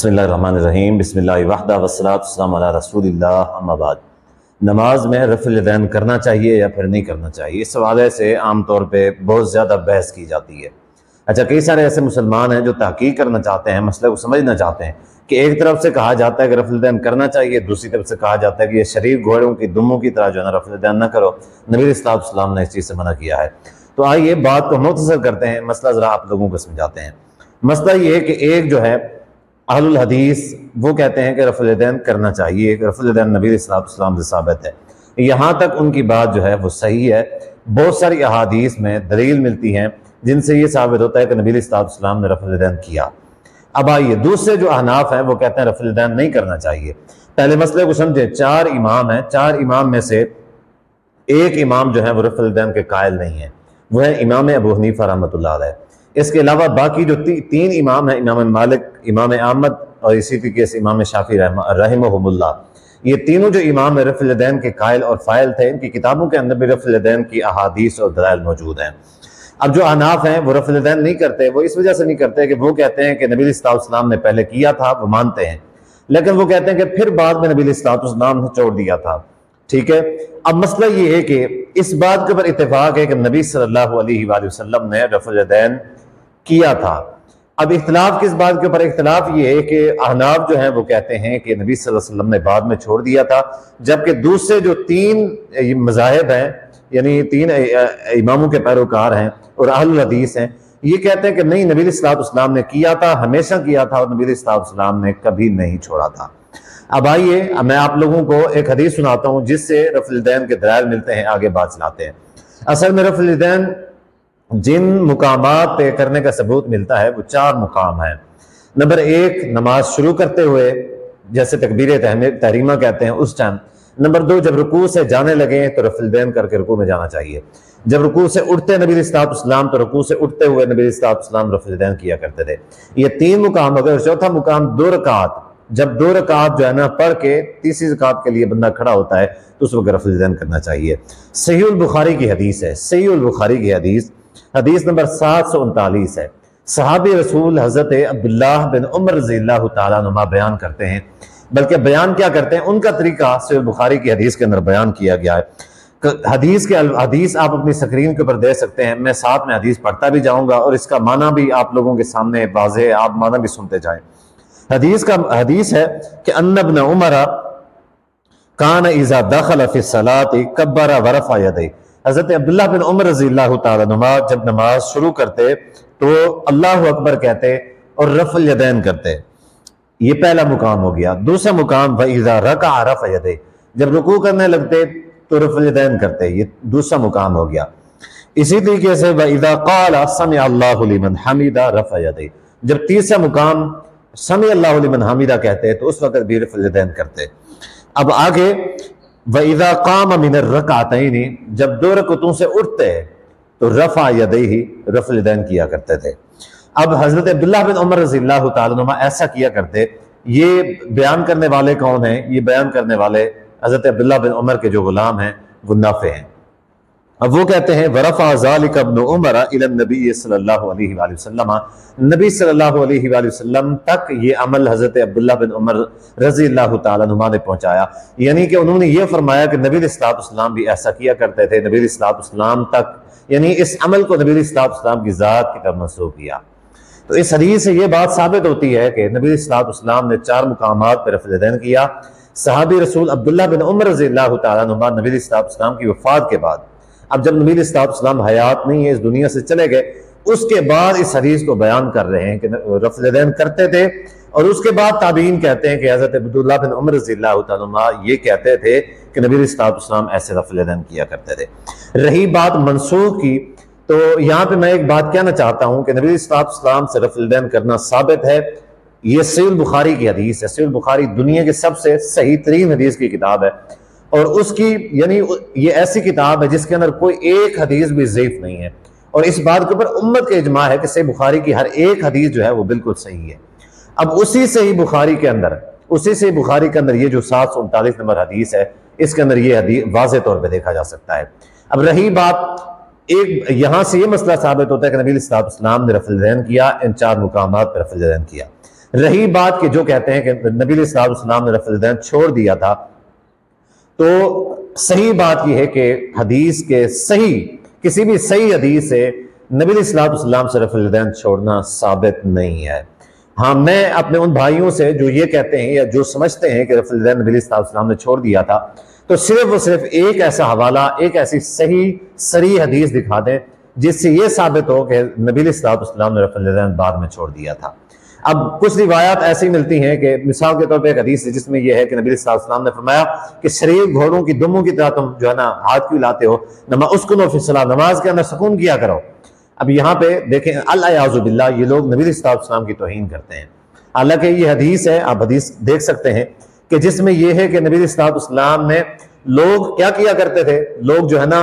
बिस्मिल्लाहिर्रहमानिर्रहीम बिस्मिल्लाहि वहदा वस्सलातु वस्सलामु अला रसूलिल्लाह अम्मा बाद। नमाज में रफ़्ल यदैन करना चाहिए या फिर नहीं करना चाहिए, इस हवाले से आम तौर पे बहुत ज़्यादा बहस की जाती है। अच्छा, कई सारे ऐसे मुसलमान हैं जो तहकीक करना चाहते हैं, मसले को समझना चाहते हैं कि एक तरफ से कहा जाता है कि रफ़्ल यदैन करना चाहिए, दूसरी तरफ से कहा जाता है कि ये शरीफ घोड़ों की दुमों की तरह जो है ना रफ़्ल यदैन न करो, नबी सल्लल्लाहु अलैहि वसल्लम ने इस चीज़ से मना किया है। तो आइए बात को मुख्तसर करते हैं, मसला ज़रा आप लोगों को समझाते हैं। मसला ये है कि एक जो है अहलुल हदीस वो कहते हैं कि रफ़्ल यदैन करना चाहिए, रफ़्ल यदैन नबी सल्लल्लाहु अलैहि वसल्लम से साबित है, यहाँ तक उनकी बात जो है वो सही है। बहुत सारी अहादीस में दलील मिलती हैं जिनसे ये साबित होता है कि नबी सल्लल्लाहु अलैहि वसल्लम ने रफ़्ल यदैन किया। अब आइए दूसरे जो अहनाफ हैं वो कहते हैं रफ़्ल यदैन नहीं करना चाहिए। पहले मसले को समझे, चार इमाम हैं, चार इमाम में से एक इमाम जो है वो रफ़्ल यदैन के कायल नहीं है, वो है इमाम अबू हनीफा रहमतुल्लाह अलैह। इसके अलावा बाकी जो तीन इमाम हैं, इमाम मालिक, इमाम अहमद और इसी तरीके से इमाम शाफी रहमहुमुल्लाह, ये तीनों जो इमाम रफ़्ल यदैन के कायल और फ़ाइल थे, इनकी किताबों के अंदर भी रफ़्ल यदैन की अहादीस और दलाइल मौजूद हैं। अब जो अहनाफ हैं वो रफ़्ल यदैन नहीं करते, वो इस वजह से नहीं करते कि वो कहते हैं कि नबी सल्लल्लाहु अलैहि वसल्लम ने पहले किया था, वो मानते हैं, लेकिन वो कहते हैं कि फिर बाद में नबी सल्लल्लाहु अलैहि वसल्लम ने छोड़ दिया था। ठीक है, अब मसला ये है कि इस बात के ऊपर इत्तेफाक है कि नबी सल्लल्लाहु अलैहि वसल्लम ने रफ़्ल यदैन किया था। अब इख्तिलाफ किस बात के ऊपर? इख्तिलाफ ये है कि अहनाफ जो हैं वो कहते हैं कि नबी सल्लल्लाहु अलैहि वसल्लम ने बाद में छोड़ दिया था, जबकि दूसरे जो तीन मज़ाहिब हैं, यानी तीन इमामों के पैरोकार हैं और अहलुल हदीस हैं, ये कहते हैं कि नहीं, नबी सल्लल्लाहु अलैहि वसल्लम ने किया था, हमेशा किया था, और नबी सल्लल्लाहु अलैहि वसल्लम ने कभी नहीं छोड़ा था। अब आइए मैं आप लोगों को एक हदीस सुनाता हूँ जिससे रफ़्ल यदैन के दलाइल मिलते हैं, आगे बात चलाते हैं। असल में रफ़्ल यदैन जिन मुकामात पे करने का सबूत मिलता है वो चार मुकाम है। नंबर एक, नमाज शुरू करते हुए, जैसे तकबीर तहरीमा कहते हैं उस टाइम। नंबर दो, जब रुकू से जाने लगे तो रफ़्ल यदैन करके रुकू में जाना चाहिए। जब रुकू से उठते नबी सल्लल्लाहु अलैहि वसल्लम तो रुकू से उठते हुए नबी सल्लल्लाहु अलैहि वसल्लम रफ़्ल यदैन किया करते थे। ये तीन मुकाम हो गए। चौथा मुकाम, दो रकात, जब दो रकात जो है ना पढ़ के तीसरी रकात के लिए बंदा खड़ा होता है तो उस वक्त रफ़्ल यदैन करना चाहिए। सहीहुल बुखारी की हदीस है, सहीहुल बुखारी की हदीस नंबर 739 है। सहाबी रसूल हज़रत अब्दुल्लाह बिन उमर रज़ियल्लाहु ताला अन्हुमा बयान करते हैं, बल्कि बयान क्या करते हैं, उनका तरीका सहीह बुखारी की हदीस के अंदर बयान किया गया है। हदीस आप अपनी स्क्रीन के ऊपर दे सकते हैं, मैं साथ में हदीस पढ़ता भी जाऊंगा और इसका माना भी आप लोगों के सामने वाज़ेह है, आप माना भी सुनते जाएं। हदीस है कि अन्ना इब्न उमर कान इज़ा दखल फी सलाति कब्बरा व रफ़अ यदैहि। हज़रत अब्दुल्लाह बिन उमर रज़ियल्लाहु ताला अन्हुमा जब नमाज शुरू करते तो अल्लाहु अकबर कहते और रफ़्ल यदैन करते। ये पहला मुकाम हो गया। दूसरा मुकाम, व इज़ा रकअ रफ़अ यदैहि, जब रुकू करने लगते तो रफ़्ल यदैन करते, ये दूसरा मुकाम हो गया। इसी तरीके से व इज़ा क़ाल समी अल्लाहु लिमन हमिदा रफ़अ यदैहि, जब तीसरा मुकाम समी अल्लाहु लिमन हमिदा कहते तो उस वक्त भी रफ़्ल यदैन करते। अब आगे, वइज़ा क़ाम मिन रकातैनि, जब दो रकअतों से उठते तो रफ़अ यदैहि, रफ़्ल यदैन किया करते थे। अब हज़रत अब्दुल्लाह बिन उमर रज़ियल्लाहु ताला अन्हुमा ऐसा किया करते। ये बयान करने वाले कौन हैं? ये बयान करने वाले हज़रत अब्दुल्लाह बिन उमर के जो गुलाम हैं वो नाफ़े हैं। अब वो कहते हैं वरफ़अ ज़ालिका इब्न उमर इला नबी सल्लल्लाहु अलैहि वसल्लम, नबी सल्लल्लाहु अलैहि वसल्लम तक ये अमल हज़रत अब्दुल्लाह बिन उमर रज़ियल्लाहु ताला अन्हुमा ने पहुँचाया। यानी कि उन्होंने ये फरमाया कि नबी सल्लल्लाहु अलैहि वसल्लम भी ऐसा किया करते थे। नबी सल्लल्लाहु अलैहि वसल्लम तक, यानी इस अमल को नबी सल्लल्लाहु अलैहि वसल्लम की ज़ात की तरफ मंसूब किया। तो इस हदीस से ये बात साबित होती है कि नबी सल्लल्लाहु अलैहि वसल्लम ने चार मुकामात पर रफ़्ल यदैन किया। सहाबी रसूल अब्दुल्लाह बिन उमर रज़ियल्लाहु ताला अन्हुमा नबी सल्लल्लाहु अलैहि वसल्लम की वफ़ात के बाद, अब जब नबी सल्लल्लाहु अलैहि वसल्लम हयात नहीं है, इस दुनिया से चले गए, उसके बाद इस हदीस को बयान कर रहे हैं कि रफ़्ल यदैन करते थे। और उसके बाद ताबीन कहते हैं कि हज़रत अब्दुल्लाह बिन उमर रज़ियल्लाहु ताला अन्हुमा ये कहते थे कि नबी सल्लल्लाहु अलैहि वसल्लम ऐसे रफ़्ल यदैन किया करते थे। रही बात मनसूख की, तो यहाँ पे मैं एक बात कहना चाहता हूँ कि नबी सल्लल्लाहु अलैहि वसल्लम से रफ़्ल यदैन करना साबित है। ये सहीह बुखारी की हदीस है। सहीह बुखारी दुनिया की सबसे सही तरीन हदीस की किताब है और उसकी, यानी ये ऐसी किताब है जिसके अंदर कोई एक हदीस भी ज़ईफ़ नहीं है, और इस बात के ऊपर उम्मत का इजमा है कि सही बुखारी की हर एक हदीस जो है वो बिल्कुल सही है। अब उसी सही बुखारी के अंदर ये जो 739 नंबर हदीस है, इसके अंदर ये हदीस वाज़े तौर पर देखा जा सकता है। अब रही बात, एक यहाँ से ये मसला साबित होता है कि नबी सल्लल्लाहु अलैहि वसल्लम ने रफ़्ल यदैन किया, इन चार मुकामात पर रफ़्ल यदैन किया। रही बात कि जो कहते हैं कि नबी सल्लल्लाहु अलैहि वसल्लम ने रफ़ुल यदैन छोड़ दिया था, तो सही बात यह है कि हदीस के सही किसी भी सही हदीस से नबी सल्लल्लाहु अलैहि वसल्लम से रफ़ुल यदैन छोड़ना साबित नहीं है। हाँ, मैं अपने उन भाइयों से जो ये कहते हैं या जो समझते हैं कि रफ़ुल यदैन नबी सल्लल्लाहु अलैहि वसल्लम ने छोड़ दिया था, तो सिर्फ और सिर्फ एक ऐसा हवाला, एक ऐसी सही सरी हदीस दिखा दें जिससे ये साबित हो कि नबी सल्लल्लाहु अलैहि वसल्लम ने रफ़ुल यदैन बाद में छोड़ दिया था। अब कुछ रिवायात ऐसी मिलती हैं कि मिसाल के तौर पे एक हदीस है जिसमें यह है कि नबी सल्लल्लाहु अलैहि वसल्लम ने फरमाया कि शरीर घोड़ों की दुमों की तरह तुम जो है ना हाथ क्यों लाते हो, उसकुनो फिस्सला, नमाज के अंदर सुकून किया करो। अब यहाँ पे देखें, अल-याज़ु बिल्लाह, ये लोग नबी सल्लल्लाहु अलैहि वसल्लम की तौहीन करते हैं। हालांकि ये हदीस है, आप हदीस देख सकते हैं कि जिसमें यह है कि नबी सल्लल्लाहु अलैहि वसल्लम ने लोग क्या किया करते थे, लोग जो है ना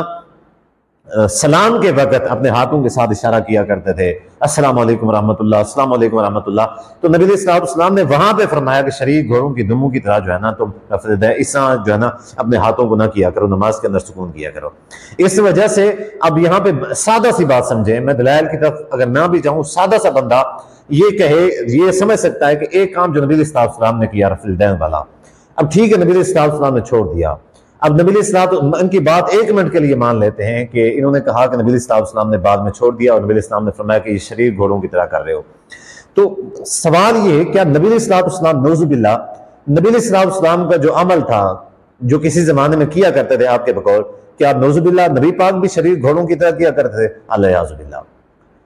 सलाम के वक्त अपने हाथों के साथ इशारा किया करते थे, अस्सलाम वालेकुम रहमतुल्लाह, अस्सलाम वालेकुम रहमतुल्लाह। तो नबी सल्लल्लाहु अलैहि वसल्लम ने वहां पे फरमाया कि शरीर घोड़ों की दुमों की तरह जो है ना तुम इस तरह जो है ना अपने हाथों को ना किया करो, नमाज के अंदर सुकून किया करो। इस वजह से अब यहाँ पे सादा सी बात समझे, मैं दलाइल की तरफ अगर ना भी जाऊं, सादा सा बंदा ये कहे, ये समझ सकता है कि एक काम जो नबी सल्लल्लाहु अलैहि वसल्लम ने किया रफ़ुल यदैन वाला, अब ठीक है नबी सल्लल्लाहु अलैहि वसल्लम ने छोड़ दिया, अब नबी सल्लल्लाहु इनकी बात एक मिनट के लिए मान लेते हैं कि इन्होंने कहा कि नबी सल्लल्लाहु अलैहि वसल्लम ने बाद में छोड़ दिया और नबी सल्लल्लाहु अलैहि वसल्लम ने फरमाया कि ये शरीर घोड़ों की तरह कर रहे हो। तो सवाल ये, क्या नबी सल्लल्लाहु अलैहि वसल्लम नौजुबिल्लाह नबी सल्लल्लाहु अलैहि वसल्लम का जो अमल था जो किसी जमाने में किया करते थे आपके बकौल, क्या नौजुबिल्लाह नबी पाक भी शरीर घोड़ों की तरह किया करते थे? अल-याज़ुबिल्लाह।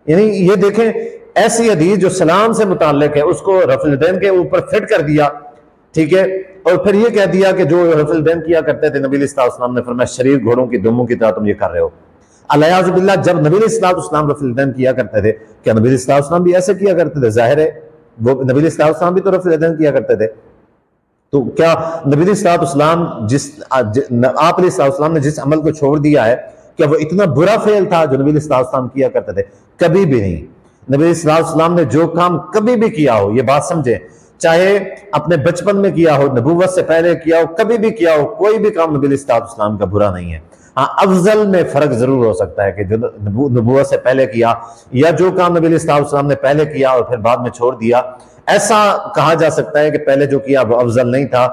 यानी ये देखें, ऐसी हदीस जो सलाम से मुताल्लिक है उसको रफ़ुल यदैन के ऊपर फिट कर दिया, ठीक है, और फिर ये कह दिया कि जो रफ़ुल यदैन किया करते थे नबी सल्लल्लाहु अलैहि वसल्लम ने फरमाया शरीर घोड़ों की दुमों की तरह तुम ये कर रहे हो। अल-याज़ुबिल्लाह, जब नबी सल्लल्लाहु अलैहि वसल्लम रफ़ुल यदैन किया करते थे, क्या नबी सल्लल्लाहु अलैहि वसल्लम भी ऐसे किया करते थे? जाहिर है वो नबी सल्लल्लाहु अलैहि वसल्लम भी तो रफ़ुल यदैन किया करते थे। तो क्या नबी सल्लल्लाहु अलैहि वसल्लम आप सल्लल्लाहु अलैहि वसल्लम ने जिस अमल को छोड़ दिया है, क्या वो इतना बुरा फेल था जो नबी सल्लल्लाहु अलैहि वसल्लम किया करते थे? कभी भी नहीं। नबी सल्लल्लाहु अलैहि वसल्लम ने जो काम कभी भी किया हो, ये बात समझे, चाहे अपने बचपन में किया हो, नबूवत से पहले किया हो, कभी भी किया हो, कोई भी काम नबी सल्लल्लाहु अलैहि वसल्लम का बुरा नहीं है। हाँ, अफजल में फर्क जरूर हो सकता है कि जो नबूवत से पहले किया या जो काम नबी सल्लल्लाहु अलैहि वसल्लम ने पहले किया और फिर बाद में छोड़ दिया, ऐसा कहा जा सकता है कि पहले जो किया वो अफजल नहीं था,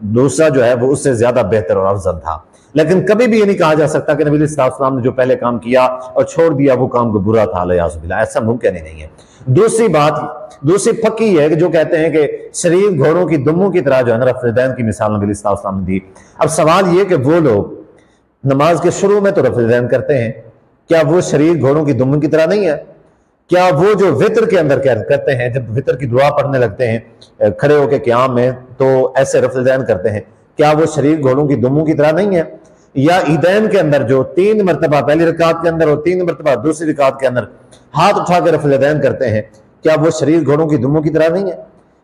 दूसरा जो है वो उससे ज्यादा बेहतर और अफजल था। लेकिन कभी भी ये नहीं कहा जा सकता कि नबी सल्लल्लाहु अलैहि वसल्लम ने जो पहले काम किया और छोड़ दिया वो काम को बुरा था, अल-याज़ुबिल्लाह, ऐसा मुमकिन ही नहीं है। दूसरी बात, दूसरी पक्की है कि जो कहते हैं कि शरीर घोड़ों की दुमों की तरह जो है ना रफ़ुल यदैन की मिसाल नबी सल्लल्लाहु अलैहि वसल्लम ने दी। अब सवाल ये कि वो लोग नमाज के शुरू में तो रफ़ुल यदैन करते हैं, क्या वो शरीर घोड़ों की दुमों की तरह नहीं है? क्या वो जो वितर के अंदर करते हैं, जब वितर की दुआ पढ़ने लगते हैं खड़े होकर क़याम में, तो ऐसे रफ़ुल यदैन करते हैं, क्या वो शरीर घोड़ों की दुमों की तरह नहीं है? या ईदैन के अंदर जो 3 मरतबा पहली रकात के अंदर और 3 मरतबा दूसरी रकात के अंदर हाथ उठा कर रफ़ुल यदैन करते हैं, क्या वो शरीर घोड़ों की दुमों की तरह नहीं है?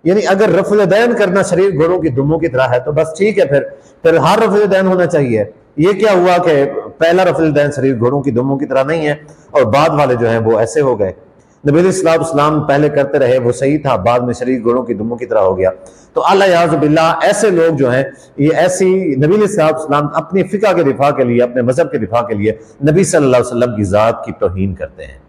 यानी अगर रफ़ुल यदैन करना शरीर घोड़ों की दुमों की तरह है तो बस ठीक है, फिर हर रफ़ुल यदैन होना चाहिए। ये क्या हुआ कि पहला रफ़ुल यदैन शरीर घोड़ों की दुमों की तरह नहीं है और बाद वाले जो हैं वो ऐसे हो गए? नबी सल्लल्लाहु अलैहि वसल्लम पहले करते रहे, वो सही था, बाद में शरीर घोड़ों की दुमों की तरह हो गया। तो अल-याज़ुबिल्लाह, ऐसे लोग जो हैं ये ऐसी नबी सल्लल्लाहु अलैहि वसल्लम अपनी फ़िक़्ह के दिफा के लिए, अपने मज़हब के दिफा के लिए नबी सल्लल्लाहु अलैहि वसल्लम की ज़ात की तौहीन करते हैं।